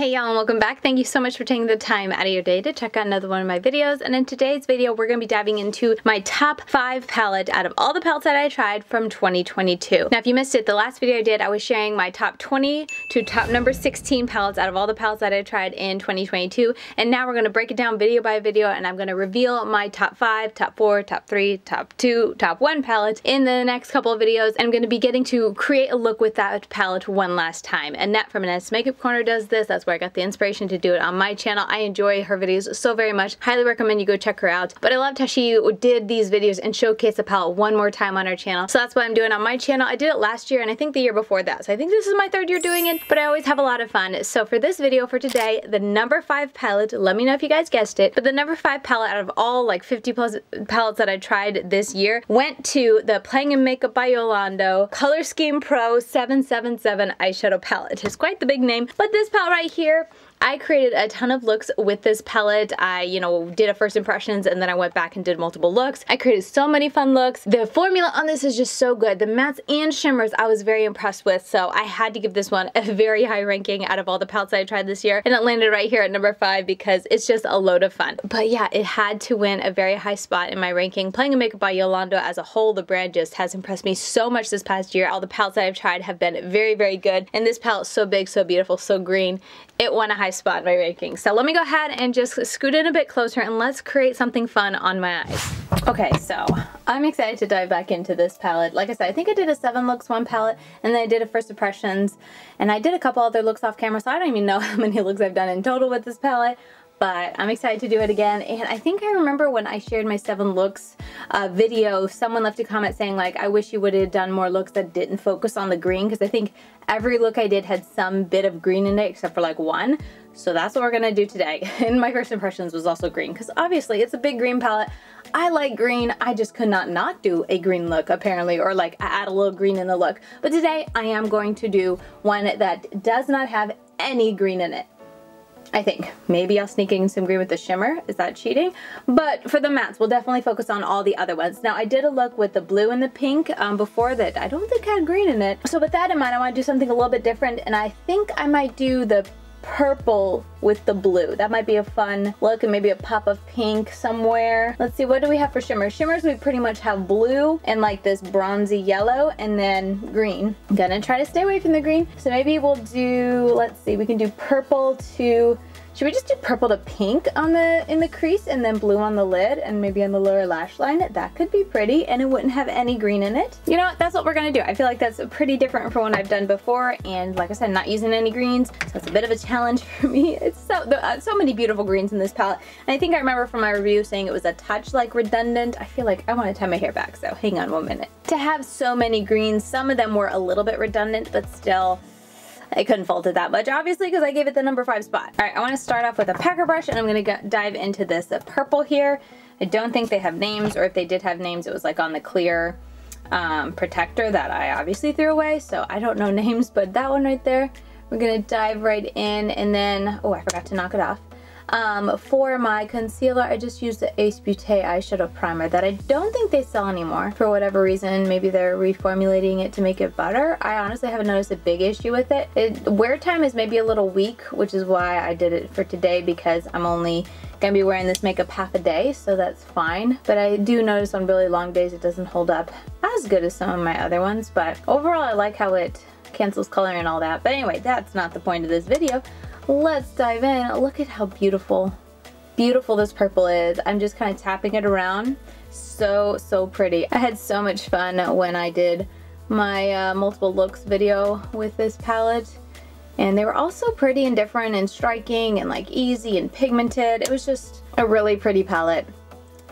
Hey y'all, and welcome back. Thank you so much for taking the time out of your day to check out another one of my videos. And in today's video, we're going to be diving into my top 5 palette out of all the palettes that I tried from 2022. Now, if you missed it, the last video I did, I was sharing my top 20 to top number 16 palettes out of all the palettes that I tried in 2022. And now we're going to break it down video by video, and I'm going to reveal my top 5, top 4, top 3, top 2, top 1 palettes in the next couple of videos. I'm going to be getting to create a look with that palette one last time. Annette from Annette's Makeup Corner does this. That's where I got the inspiration to do it on my channel. I enjoy her videos so very much. Highly recommend you go check her out. But I loved how she did these videos and showcased the palette one more time on her channel. So that's what I'm doing on my channel. I did it last year and I think the year before that. So I think this is my 3rd year doing it, but I always have a lot of fun. So for this video for today, the number 5 palette, let me know if you guys guessed it, but the number 5 palette out of all like 50 plus palettes that I tried this year went to the Playing in Makeup by Yolondo Color Scheme Pro 777 eyeshadow palette. It's quite the big name, but this palette right here, I created a ton of looks with this palette. I, did a first impressions and then I went back and did multiple looks. I created so many fun looks. The formula on this is just so good. The mattes and shimmers I was very impressed with, so I had to give this one a very high ranking out of all the palettes I tried this year, and it landed right here at number 5 because it's just a load of fun. But yeah, it had to win a very high spot in my ranking. Playing in Makeup by Yolondo as a whole, the brand just has impressed me so much this past year. All the palettes that I've tried have been very, very good, and this palette's so big, so beautiful, so green. It won a high spot in my ranking. So let me go ahead and just scoot in a bit closer and let's create something fun on my eyes. Okay, so I'm excited to dive back into this palette. Like I said, I think I did a 7 looks 1 palette, and then I did a first impressions, and I did a couple other looks off camera, so I don't even know how many looks I've done in total with this palette. But I'm excited to do it again. And I think I remember when I shared my 7 looks video, someone left a comment saying like, I wish you would have done more looks that didn't focus on the green, because I think every look I did had some bit of green in it except for like 1. So that's what we're gonna do today. And my first impressions was also green, because obviously it's a big green palette. I like green. I just could not do a green look apparently, or like add a little green in the look. But today I am going to do one that does not have any green in it. I think. Maybe I'll sneak in some green with the shimmer. Is that cheating? But for the mattes, we'll definitely focus on all the other ones. Now, I did a look with the blue and the pink before that I don't think had green in it. So with that in mind, I want to do something a little bit different, and I think I might do the purple with the blue. That might be a fun look, and maybe a pop of pink somewhere. Let's see, what do we have for shimmers? Shimmers, we pretty much have blue and like this bronzy yellow and then green. I'm gonna try to stay away from the green. So maybe we'll do, let's see, we can do purple to, should we just do purple to pink on in the crease and then blue on the lid and maybe on the lower lash line? That could be pretty, and it wouldn't have any green in it. You know what, that's what we're gonna do. I feel like that's pretty different from what I've done before, and like I said, not using any greens, so it's a bit of a challenge for me. It's so many beautiful greens in this palette, and I think I remember from my review saying it was a touch like redundant. I feel like I want to tie my hair back, so hang on 1 minute. To have so many greens, some of them were a little bit redundant, but still, I couldn't fault it that much, obviously, because I gave it the number 5 spot. All right, I want to start off with a packer brush, and I'm going to dive into this purple here. I don't think they have names, or if they did have names, it was like on the clear protector that I obviously threw away, so I don't know names, but that one right there, we're going to dive right in, and then, oh, I forgot to knock it off. For my concealer, I just used the Ace Beauté eyeshadow primer that I don't think they sell anymore for whatever reason. Maybe they're reformulating it to make it better. I honestly haven't noticed a big issue with it. Wear time is maybe a little weak, which is why I did it for today, because I'm only gonna be wearing this makeup half a day, so that's fine. But I do notice on really long days it doesn't hold up as good as some of my other ones, but overall I like how it cancels color and all that. But anyway, that's not the point of this video. Let's dive in. Look at how beautiful this purple is. I'm just kind of tapping it around. So pretty. I had so much fun when I did my multiple looks video with this palette, and they were all so pretty and different and striking and like easy and pigmented. It was just a really pretty palette.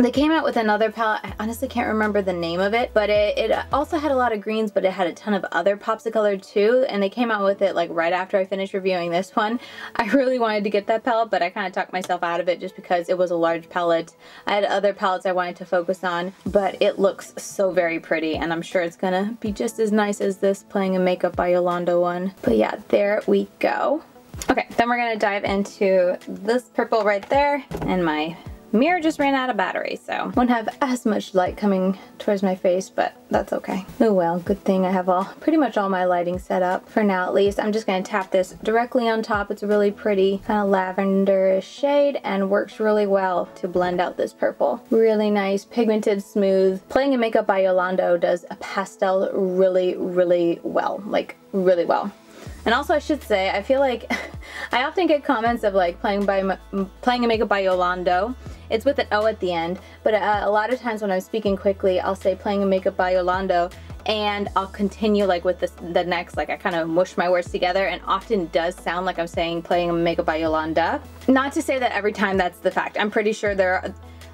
They came out with another palette. I honestly can't remember the name of it, but it also had a lot of greens, but it had a ton of other pops of color too, and they came out with it like right after I finished reviewing this one. I really wanted to get that palette, but I kind of talked myself out of it just because it was a large palette. I had other palettes I wanted to focus on, but it looks so very pretty, and I'm sure it's gonna be just as nice as this Playing in Makeup by Yolondo one. But yeah, there we go. Okay, then we're gonna dive into this purple right there and my mirror just ran out of battery, so won't have as much light coming towards my face, but that's okay. Oh well, good thing I have pretty much all my lighting set up, for now at least. I'm just going to tap this directly on top. It's a really pretty kind of lavenderish shade and works really well to blend out this purple. Really nice, pigmented, smooth. Playing in Makeup by Yolondo does a pastel really, really well, like really well. And also I should say, I feel like I often get comments of like playing in Makeup by Yolondo. It's with an O at the end, but a lot of times when I'm speaking quickly, I'll say playing in Makeup by Yolondo, and I'll continue like with the next, like I kind of mush my words together, and often does sound like I'm saying playing in Makeup by Yolanda. Not to say that every time that's the fact. I'm pretty sure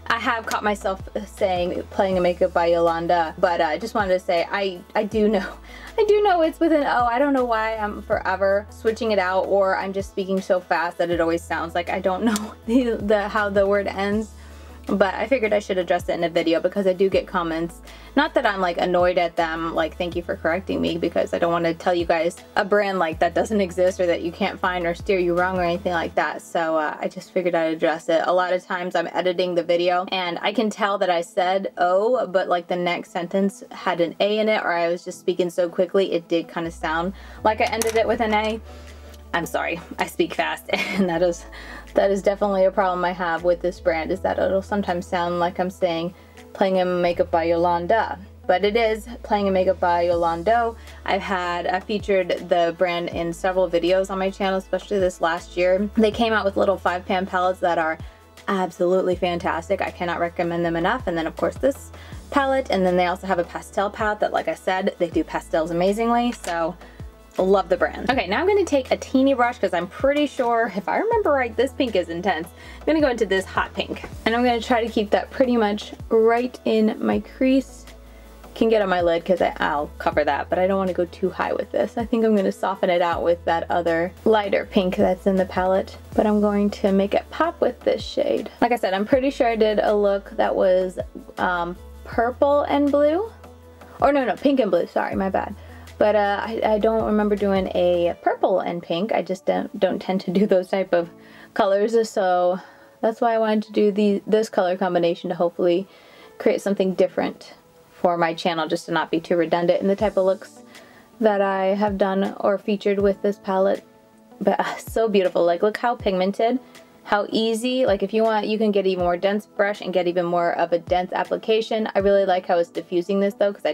I have caught myself saying playing in Makeup by Yolanda, but I just wanted to say I do know it's with an O. I don't know why I'm forever switching it out, or I'm just speaking so fast that it always sounds like I don't know how the word ends. But I figured I should address it in a video because I do get comments. Not that I'm like annoyed at them, like thank you for correcting me, because I don't want to tell you guys a brand like that doesn't exist or that you can't find or steer you wrong or anything like that. So I just figured I'd address it. A lot of times I'm editing the video and I can tell that I said O, but like the next sentence had an A in it, or I was just speaking so quickly it did kind of sound like I ended it with an A. I'm sorry, I speak fast, and that is definitely a problem I have with this brand, is that it'll sometimes sound like I'm saying playing in Makeup by Yolanda, but it is playing in Makeup by Yolondo. I featured the brand in several videos on my channel, especially this last year. They came out with little 5-pan palettes that are absolutely fantastic. I cannot recommend them enough. And then of course this palette, and then they also have a pastel palette that, like I said, they do pastels amazingly, so love the brand. Okay, now I'm going to take a teeny brush because I'm pretty sure, if I remember right, this pink is intense. I'm going to go into this hot pink, and I'm going to try to keep that pretty much right in my crease. Can get on my lid because I'll cover that, but I don't want to go too high with this. I think I'm going to soften it out with that other lighter pink that's in the palette, but I'm going to make it pop with this shade. Like I said, I'm pretty sure I did a look that was purple and blue, or no, pink and blue, sorry, my bad. But I don't remember doing a purple and pink. I just don't tend to do those type of colors, so that's why I wanted to do this color combination to hopefully create something different for my channel, just to not be too redundant in the type of looks that I have done or featured with this palette. But so beautiful. Like, look how pigmented, how easy. Like, if you want, you can get even more dense brush and get even more of a dense application. I really like how it's diffusing this though, because I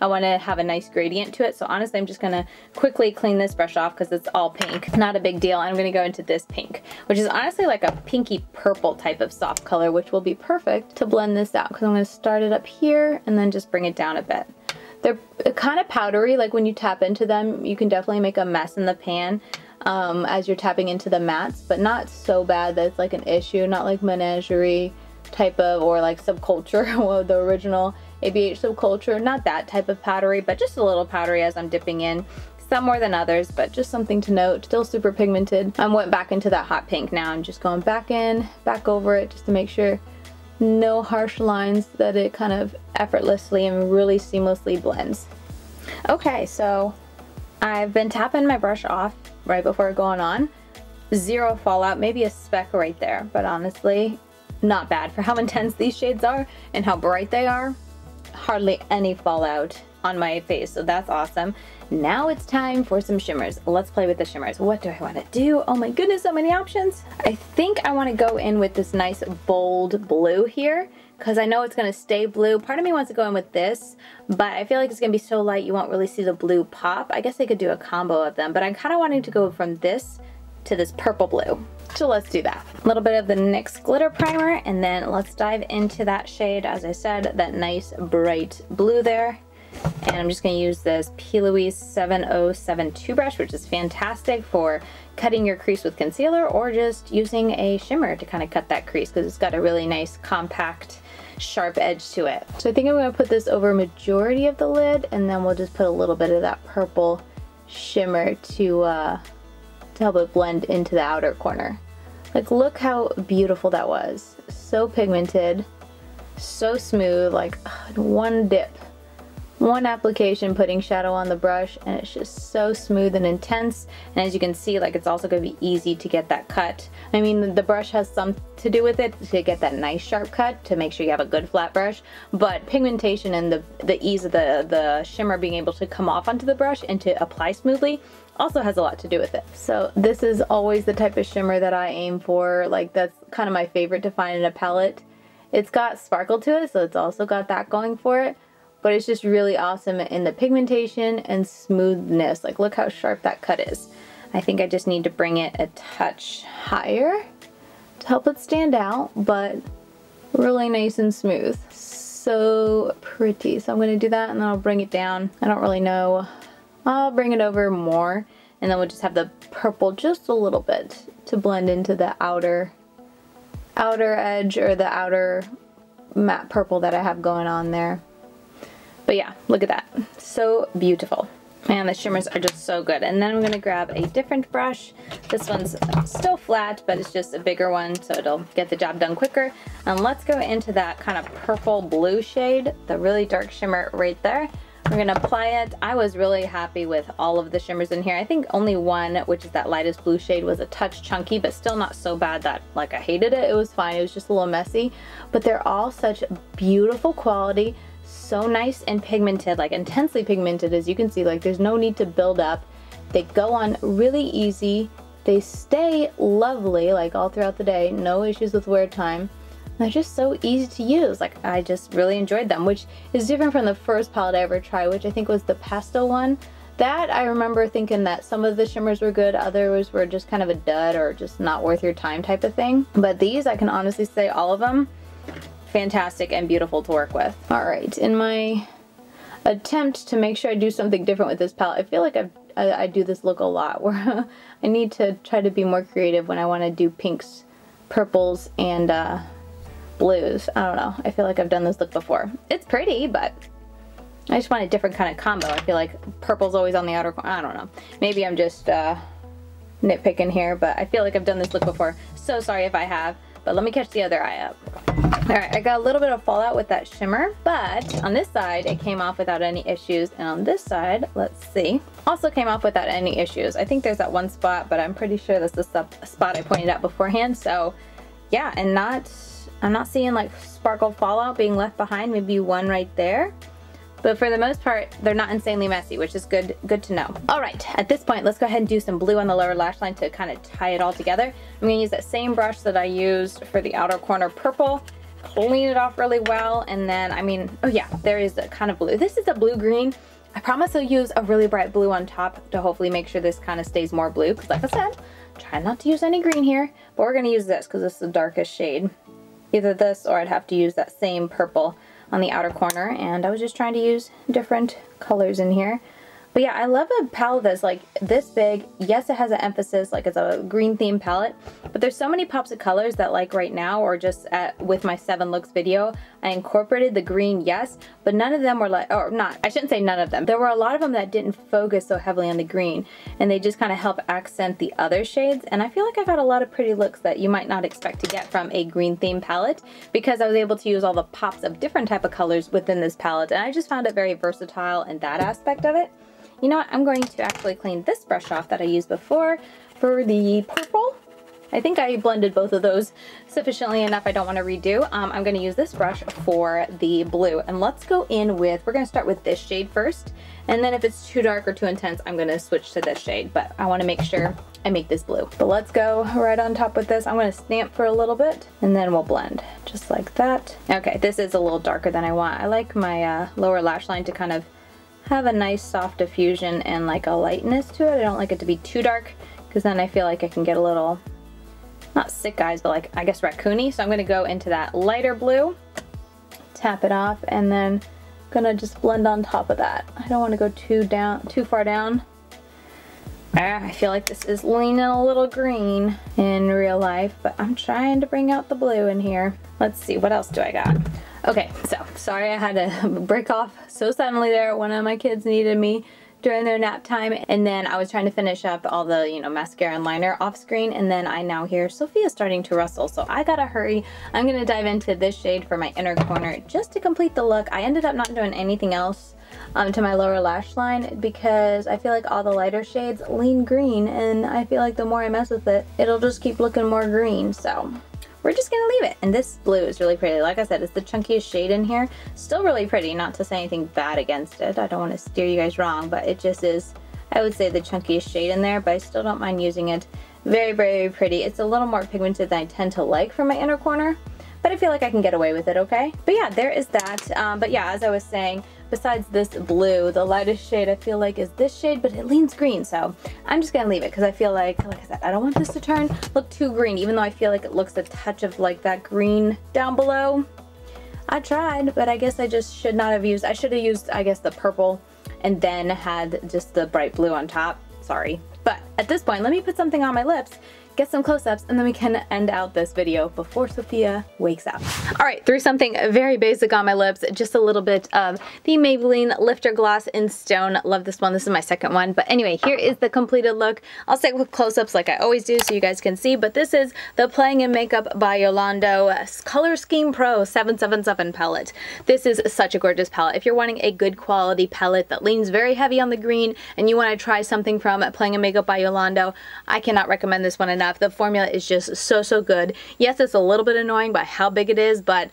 want to have a nice gradient to it. So honestly, I'm just gonna quickly clean this brush off because it's all pink. Not a big deal. I'm gonna go into this pink, which is honestly like a pinky purple type of soft color, which will be perfect to blend this out, because I'm gonna start it up here and then just bring it down a bit. They're kind of powdery. Like, when you tap into them, you can definitely make a mess in the pan as you're tapping into the mattes, but not so bad that it's like an issue. Not like Menagerie type of, or like Subculture, or the original ABH Subculture. Not that type of powdery, but just a little powdery as I'm dipping in. Some more than others, but just something to note. Still super pigmented. I went back into that hot pink. Now I'm just going back in, back over it, just to make sure no harsh lines, that it kind of effortlessly and really seamlessly blends. Okay, so I've been tapping my brush off right before going on. Zero fallout, maybe a speck right there, but honestly, not bad for how intense these shades are and how bright they are. Hardly any fallout on my face, so that's awesome. Now it's time for some shimmers. Let's play with the shimmers. What do I want to do? Oh my goodness, so many options. I think I want to go in with this nice bold blue here, because I know it's going to stay blue. Part of me wants to go in with this, but I feel like it's going to be so light you won't really see the blue pop. I guess I could do a combo of them, but I'm kind of wanting to go from this to this purple blue. So let's do that. A little bit of the NYX glitter primer, and then let's dive into that shade. As I said, that nice bright blue there. And I'm just going to use this P. Louise 7072 brush, which is fantastic for cutting your crease with concealer, or just using a shimmer to kind of cut that crease, because it's got a really nice compact sharp edge to it. So I think I'm going to put this over majority of the lid, and then we'll just put a little bit of that purple shimmer to help it blend into the outer corner. Like, look how beautiful that was. So pigmented, so smooth, like one dip. one application putting shadow on the brush, and it's just so smooth and intense. And as you can see, like, it's also going to be easy to get that cut. I mean, the brush has some to do with it to get that nice sharp cut, to make sure you have a good flat brush, but pigmentation and the ease of the shimmer being able to come off onto the brush and to apply smoothly also has a lot to do with it. So this is always the type of shimmer that I aim for. Like, that's kind of my favorite to find in a palette. It's got sparkle to it, so it's also got that going for it. But it's just really awesome in the pigmentation and smoothness. Like, look how sharp that cut is. I think I just need to bring it a touch higher to help it stand out, but really nice and smooth. So pretty. So I'm gonna do that and then I'll bring it down. I don't really know. I'll bring it over more, and then we'll just have the purple just a little bit to blend into the outer edge, or the outer matte purple that I have going on there. But yeah, look at that. So beautiful. Man, the shimmers are just so good. And then I'm gonna grab a different brush. This one's still flat, but it's just a bigger one, so it'll get the job done quicker. And let's go into that kind of purple blue shade, the really dark shimmer right there. We're gonna apply it. I was really happy with all of the shimmers in here. I think only one, which is that lightest blue shade, was a touch chunky, but still not so bad that like I hated it. It was fine, it was just a little messy. But they're all such beautiful quality. So nice and pigmented, like intensely pigmented, as you can see. Like, there's no need to build up. They go on really easy. They stay lovely, like, all throughout the day. No issues with wear time. They're just so easy to use. Like, I just really enjoyed them, which is different from the first palette I ever tried, which I think was the pastel one. That, I remember thinking that some of the shimmers were good, others were just kind of a dud or just not worth your time type of thing. But these, I can honestly say all of them, fantastic and beautiful to work with. All right, in my attempt to make sure I do something different with this palette, I feel like I do this look a lot, where I need to try to be more creative when I want to do pinks, purples, and blues. I don't know, I feel like I've done this look before. It's pretty, but I just want a different kind of combo. I feel like purple's always on the outer corner. I don't know, maybe I'm just nitpicking here, but I feel like I've done this look before. So sorry if I have, but let me catch the other eye up. Alright, I got a little bit of fallout with that shimmer, but on this side it came off without any issues, and on this side, let's see, also came off without any issues. I think there's that one spot, but I'm pretty sure that's the spot I pointed out beforehand. So yeah, and I'm not seeing like sparkle fallout being left behind, maybe one right there. But for the most part, they're not insanely messy, which is good to know. All right, at this point, let's go ahead and do some blue on the lower lash line to kind of tie it all together. I'm gonna use that same brush that I used for the outer corner purple, clean it off really well, and then, I mean, oh yeah, there is a kind of blue. This is a blue-green. I promise I'll use a really bright blue on top to hopefully make sure this kind of stays more blue, because like I said, try not to use any green here, but we're gonna use this because this is the darkest shade. Either this or I'd have to use that same purple on the outer corner, and I was just trying to use different colors in here. But yeah, I love a palette that's like this big. Yes, it has an emphasis, like it's a green theme palette, but there's so many pops of colors that, like right now, or just with my 7 looks video, I incorporated the green, yes, but none of them were like, or not, I shouldn't say none of them. There were a lot of them that didn't focus so heavily on the green, and they just kind of help accent the other shades. And I feel like I got a lot of pretty looks that you might not expect to get from a green theme palette, because I was able to use all the pops of different type of colors within this palette, and I just found it very versatile in that aspect of it. You know what, I'm going to actually clean this brush off that I used before for the purple. I think I blended both of those sufficiently enough. I don't want to redo. I'm going to use this brush for the blue. And let's go in with, we're going to start with this shade first. And then if it's too dark or too intense, I'm going to switch to this shade. But I want to make sure I make this blue. But let's go right on top with this. I'm going to stamp for a little bit and then we'll blend just like that. Okay, this is a little darker than I want. I like my lower lash line to kind of have a nice soft diffusion and like a lightness to it. I don't like it to be too dark, because then I feel like I can get a little, not sick eyes, but like I guess raccoony. So I'm going to go into that lighter blue, tap it off, and then gonna just blend on top of that. I don't want to go too far down. I feel like this is leaning a little green in real life, but I'm trying to bring out the blue in here. Let's see, what else do I got? Okay, so sorry I had to break off so suddenly there. One of my kids needed me during their nap time, and then I was trying to finish up all the, you know, mascara and liner off screen, and then I now hear Sophia's starting to rustle, so I gotta hurry. I'm gonna dive into this shade for my inner corner just to complete the look. I ended up not doing anything else to my lower lash line because I feel like all the lighter shades lean green, and I feel like the more I mess with it, it'll just keep looking more green. So we're just gonna leave it. And this blue is really pretty. Like I said, it's the chunkiest shade in here. Still really pretty, not to say anything bad against it. I don't want to steer you guys wrong, but it just is, I would say, the chunkiest shade in there, but I still don't mind using it. Very, very pretty. It's a little more pigmented than I tend to like for my inner corner, but I feel like I can get away with it, okay? But yeah, there is that. But yeah, as I was saying, besides this blue, the lightest shade I feel like is this shade, but it leans green, so I'm just gonna leave it because I feel like I said, I don't want this to look too green, even though I feel like it looks a touch of like that green down below. I tried, but I guess I just should not have used, I should have used, I guess, the purple and then had just the bright blue on top. Sorry. But at this point, let me put something on my lips, get some close-ups, and then we can end out this video before Sophia wakes up. All right, threw something very basic on my lips, just a little bit of the Maybelline Lifter Gloss in Stone. Love this one. This is my second one. But anyway, here is the completed look. I'll stick with close-ups like I always do so you guys can see, but this is the Playing in Makeup by Yolondo Color Scheme Pro 777 palette. This is such a gorgeous palette. If you're wanting a good quality palette that leans very heavy on the green and you want to try something from Playing in Makeup by Yolondo, I cannot recommend this one enough. The formula is just so good. Yes, it's a little bit annoying by how big it is, but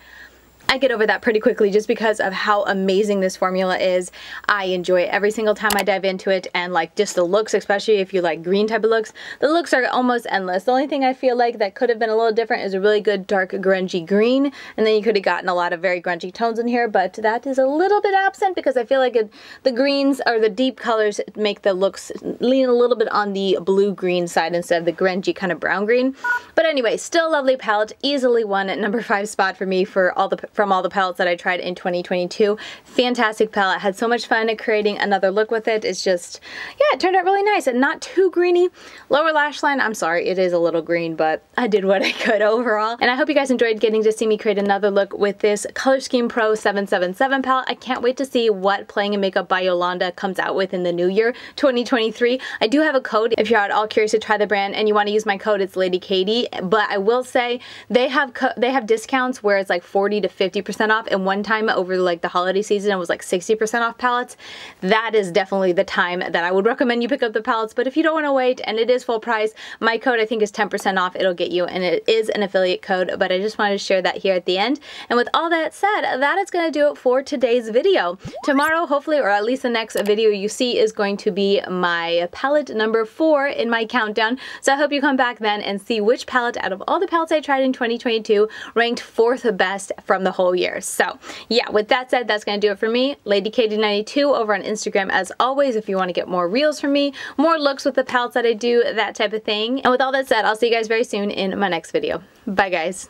I get over that pretty quickly just because of how amazing this formula is. I enjoy it every single time I dive into it, and like just the looks, especially if you like green type of looks, the looks are almost endless. The only thing I feel like that could have been a little different is a really good dark grungy green, and then you could have gotten a lot of very grungy tones in here, but that is a little bit absent because I feel like the greens or the deep colors make the looks lean a little bit on the blue-green side instead of the grungy kind of brown-green. But anyway, still a lovely palette. Easily won at number 5 spot for me from all the palettes that I tried in 2022. Fantastic palette. Had so much fun creating another look with it. It's just, yeah, it turned out really nice and not too greeny. Lower lash line, I'm sorry, it is a little green, but I did what I could overall. And I hope you guys enjoyed getting to see me create another look with this Color Scheme Pro 777 palette. I can't wait to see what Playing in Makeup by Yolanda comes out with in the new year, 2023. I do have a code if you're at all curious to try the brand and you want to use my code. It's Lady Katie, but I will say they have discounts where it's like 40 to 50% off, and one time over like the holiday season it was like 60% off palettes. That is definitely the time that I would recommend you pick up the palettes, but if you don't want to wait and it is full price, my code I think is 10% off. It'll get you, and it is an affiliate code, but I just wanted to share that here at the end. And with all that said, that is going to do it for today's video. Tomorrow, hopefully, or at least the next video you see, is going to be my palette number 4 in my countdown, so I hope you come back then and see which palette out of all the palettes I tried in 2022 ranked 4th best from the whole year. So yeah, with that said, that's going to do it for me. LadyKatie92 over on Instagram as always if you want to get more reels from me, more looks with the palettes that I do, that type of thing. And with all that said, I'll see you guys very soon in my next video. Bye guys.